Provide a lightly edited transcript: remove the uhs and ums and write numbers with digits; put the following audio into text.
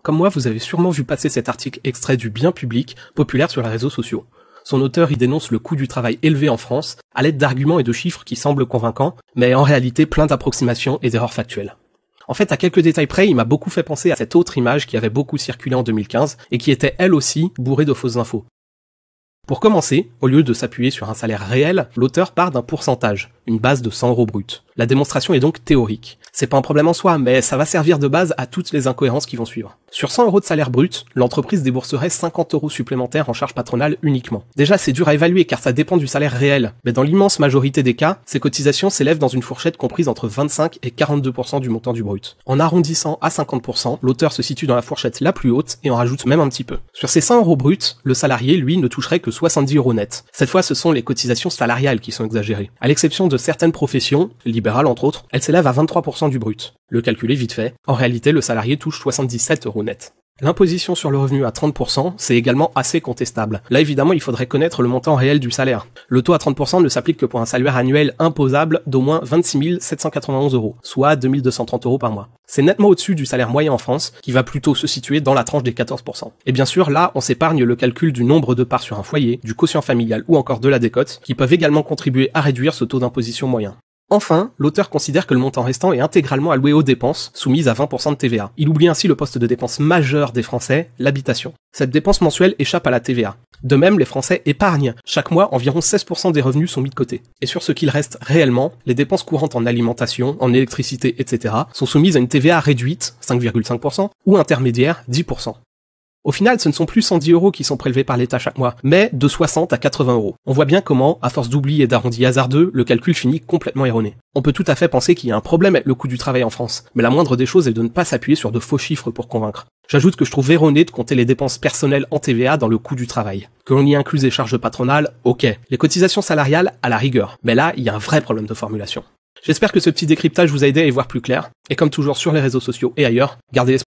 Comme moi, vous avez sûrement vu passer cet article extrait du Bien public, populaire sur les réseaux sociaux. Son auteur y dénonce le coût du travail élevé en France, à l'aide d'arguments et de chiffres qui semblent convaincants, mais en réalité plein d'approximations et d'erreurs factuelles. En fait, à quelques détails près, il m'a beaucoup fait penser à cette autre image qui avait beaucoup circulé en 2015, et qui était elle aussi bourrée de fausses infos. Pour commencer, au lieu de s'appuyer sur un salaire réel, l'auteur part d'un pourcentage, une base de 100 € brut. La démonstration est donc théorique. C'est pas un problème en soi, mais ça va servir de base à toutes les incohérences qui vont suivre. Sur 100 € de salaire brut, l'entreprise débourserait 50 € supplémentaires en charges patronales uniquement. Déjà, c'est dur à évaluer car ça dépend du salaire réel, mais dans l'immense majorité des cas, ces cotisations s'élèvent dans une fourchette comprise entre 25 et 42% du montant du brut. En arrondissant à 50%, l'auteur se situe dans la fourchette la plus haute et en rajoute même un petit peu. Sur ces 100 € bruts, le salarié, lui, ne toucherait que 70 € net. Cette fois, ce sont les cotisations salariales qui sont exagérées. À l'exception de certaines professions, libérales entre autres, elles s'élèvent à 23% du brut. Le calcul est vite fait. En réalité, le salarié touche 77 € net. L'imposition sur le revenu à 30%, c'est également assez contestable. Là, évidemment, il faudrait connaître le montant réel du salaire. Le taux à 30% ne s'applique que pour un salaire annuel imposable d'au moins 26 791 €, soit 2 230 € par mois. C'est nettement au-dessus du salaire moyen en France, qui va plutôt se situer dans la tranche des 14%. Et bien sûr, là, on s'épargne le calcul du nombre de parts sur un foyer, du quotient familial ou encore de la décote, qui peuvent également contribuer à réduire ce taux d'imposition moyen. Enfin, l'auteur considère que le montant restant est intégralement alloué aux dépenses, soumises à 20% de TVA. Il oublie ainsi le poste de dépense majeur des Français, l'habitation. Cette dépense mensuelle échappe à la TVA. De même, les Français épargnent. Chaque mois, environ 16% des revenus sont mis de côté. Et sur ce qu'il reste réellement, les dépenses courantes en alimentation, en électricité, etc. sont soumises à une TVA réduite, 5,5%, ou intermédiaire, 10%. Au final, ce ne sont plus 110 € qui sont prélevés par l'État chaque mois, mais de 60 à 80 €. On voit bien comment, à force d'oubli et d'arrondis hasardeux, le calcul finit complètement erroné. On peut tout à fait penser qu'il y a un problème avec le coût du travail en France, mais la moindre des choses est de ne pas s'appuyer sur de faux chiffres pour convaincre. J'ajoute que je trouve erroné de compter les dépenses personnelles en TVA dans le coût du travail. Que l'on y incluse les charges patronales, ok. Les cotisations salariales, à la rigueur. Mais là, il y a un vrai problème de formulation. J'espère que ce petit décryptage vous a aidé à y voir plus clair, et comme toujours sur les réseaux sociaux et ailleurs, gardez l'espoir.